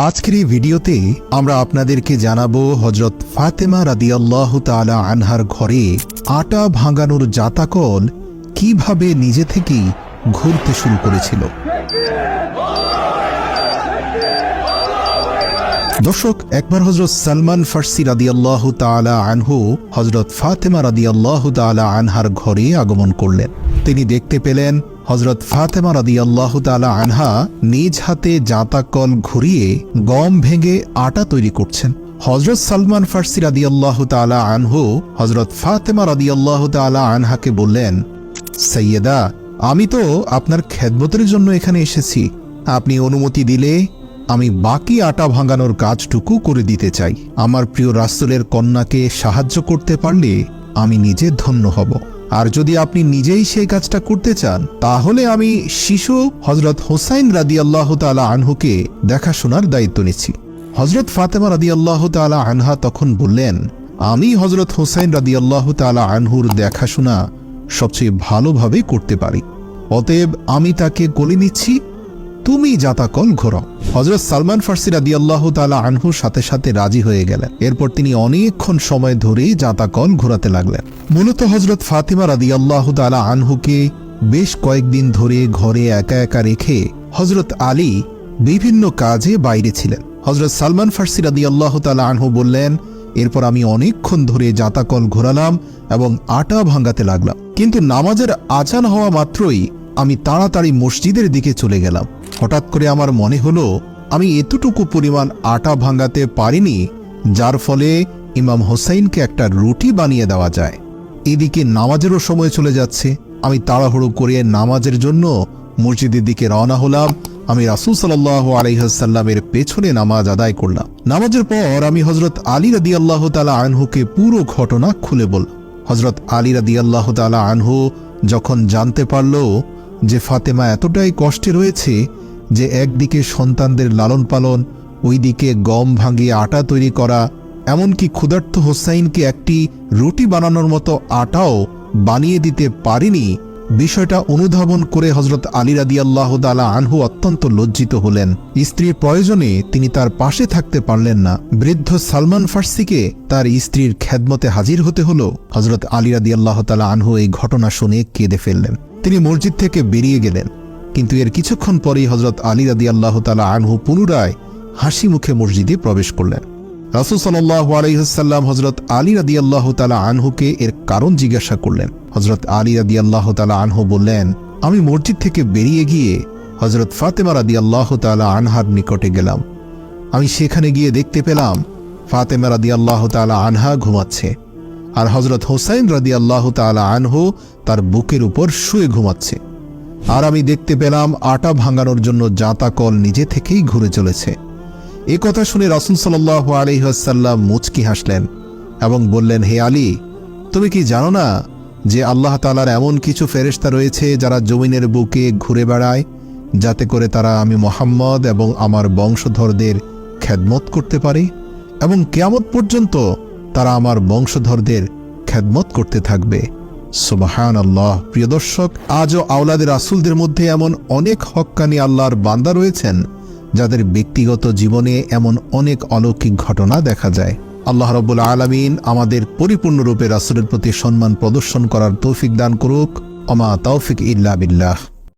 আজকের এই ভিডিওতে আমরা আপনাদেরকে জানাবো হযরত ফাতেমা রাদিয়াল্লাহু তাআলা আনহার ঘরে আটা ভাঙানোর জাতাকল কিভাবে নিজে থেকেই ঘুরতে শুরু করেছিল। দর্শক, একবার হযরত সালমান ফারসি রাদিয়াল্লাহু তাআলা আনহু হযরত ফাতেমা রাদিয়াল্লাহু তাআলা আনহার ঘরে আগমন করলেন। তিনি দেখতে পেলেন হযরত ফাতেমা রাদিয়াল্লাহু তাআলা আনহা নিজ হাতে জাতাকল ঘুরিয়ে গম ভেঙে আটা তৈরি করছেন। হযরত সালমান ফারসি রাদিয়াল্লাহু তাআলা আনহু হযরত ফাতেমা রাদিয়াল্লাহু তাআলা আনহাকে বললেন, সাইয়্যেদা, আমি তো আপনার খেদমতের জন্য এখানে এসেছি। আপনি অনুমতি দিলে আমি বাকি আটা ভাঙানোর কাজটুকু করে দিতে চাই। আমার প্রিয় রাসূলের কন্যাকে সাহায্য করতে পারলে আমি নিজে ধন্য হব। আর যদি আপনি নিজেই সেই কাজটা করতে চান, তাহলে আমি শিশু হযরত হুসাইন রাদিয়াল্লাহু তাআলা আনহুকে দেখাশোনার দায়িত্ব নিচ্ছি। হযরত ফাতেমা রাদিয়াল্লাহু তাআলা আনহা তখন বললেন, আমি হযরত হুসাইন রাদিয়াল্লাহু তাআলা আনহুর দেখাশোনা সবচেয়ে ভালোভাবে করতে পারি, অতএব আমি তাকে কোলে নিচ্ছি, তুমি জাতাকল ঘোরাও। হযরত সালমান ফারসি রাদিয়াল্লাহু তাআলা আনহুর সাথে সাথে রাজি হয়ে গেলেন। এরপর তিনি অনেকক্ষণ সময় ধরে জাতাকল ঘোরাতে লাগলেন। মূলত হযরত ফাতেমা রাদিয়াল্লাহু তাআলা আনহুকে বেশ কয়েকদিন ধরে ঘরে একা একা রেখে হযরত আলী বিভিন্ন কাজে বাইরে ছিলেন। হযরত সালমান ফারসি রাদিয়াল্লাহু তাআলা আনহু বললেন, এরপর আমি অনেকক্ষণ ধরে জাতাকল ঘোরালাম এবং আটা ভাঙাতে লাগলাম, কিন্তু নামাজের আজান হওয়া মাত্রই আমি তাড়াতাড়ি মসজিদের দিকে চলে গেলাম। হঠাৎ করে আমার মনে হলো আমি এতটুকু পরিমাণ আটা ভাঙাতে পারিনি যার ফলে ইমাম হোসাইনকে একটা রুটি বানিয়ে দেওয়া যায়। এদিকে নামাজেরও সময় চলে যাচ্ছে। আমি তাড়াহুড়ো করে নামাজের জন্য মসজিদের দিকে রওনা হলাম। আমি রাসূল সাল্লাল্লাহু আলাইহি ওয়াসাল্লামের পেছনে নামাজ আদায় করলাম। নামাজের পর আমি হযরত আলী রাদিয়াল্লাহু তাআলা আনহুকে পুরো ঘটনা খুলে বললাম। হযরত আলী রাদিয়াল্লাহু তাআলা আনহু যখন জানতে পারল যে ফাতেমা এতটাই কষ্টে রয়েছে যে একদিকে সন্তানদের লালন পালন, ওইদিকে গম ভাঙিয়ে আটা তৈরি করা, এমনকি ক্ষুধার্ত হোসাইনকে একটি রুটি বানানোর মতো আটাও বানিয়ে দিতে পারেনি, বিষয়টা অনুধাবন করে হযরত আলী রাদিয়াল্লাহু তাআলা আনহু অত্যন্ত লজ্জিত হলেন। স্ত্রীর প্রয়োজনে তিনি তার পাশে থাকতে পারলেন না। বৃদ্ধ সালমান ফারসিকে তার স্ত্রীর খেদমতে হাজির হতে হলো। হযরত আলী রাদিয়াল্লাহু তাআলা আনহু এই ঘটনা শুনে কেঁদে ফেললেন। তিনি মসজিদ থেকে বেরিয়ে গেলেন, কিন্তু এর কিছুক্ষণ পরেই হযরত আলী রাদিয়াল্লাহু তাআলা আনহু পুনরায় হাসি মুখে মসজিদে প্রবেশ করলেন। রাসূল সাল্লাল্লাহু আলাইহি ওয়াসাল্লাম হযরত আলী রাদিয়াল্লাহু তাআলা আনহুকে এর কারণ জিজ্ঞাসা করলেন। হযরত আলী রাদিয়াল্লাহু তাআলা আনহু বললেন, আমি মসজিদ থেকে বেরিয়ে গিয়ে হযরত ফাতেমা রাদিয়াল্লাহু তাআলা আনহার নিকটে গেলাম। আমি সেখানে গিয়ে দেখতে পেলাম ফাতেমা রাদিয়াল্লাহু তাআলা আনহা ঘুমাচ্ছে, আর হযরত হুসাইন রাদিয়াল্লাহু তাআলা আনহু তার বুকের উপর শুয়ে ঘুমাচ্ছে। আর আমি দেখতে পেলাম আটা ভাঙানোর জন্য জাতাকল নিজে থেকেই ঘুরে চলেছে। এ কথা শুনে রাসূল সাল্লাল্লাহু আলাইহি ওয়াসাল্লাম মুচকি হাসলেন এবং বললেন, হে আলী, তুমি কি জানো না যে আল্লাহ তাআলার এমন কিছু ফেরেশতা রয়েছে যারা জমিনের বুকে ঘুরে বেড়ায়, যাতে করে তারা আমি মুহাম্মদ এবং আমার বংশধরদের খেদমত করতে পারে, এবং কিয়ামত পর্যন্ত তারা আমার বংশধরদের খেদমত করতে থাকবে। সুবহানাল্লাহ। প্রিয় দর্শক, আজও আওলাদে রাসূলদের মধ্যে এমন অনেক হক্কানি আল্লাহর বান্দা রয়েছেন যাদের ব্যক্তিগত জীবনে এমন অনেক অলৌকিক ঘটনা দেখা যায়। আল্লাহ রাব্বুল আলামিন আমাদের পরিপূর্ণরূপে রাসূলের প্রতি সম্মান প্রদর্শন করার তৌফিক দান করুক। ওমা তাওফিক ইল্লা বিল্লাহ।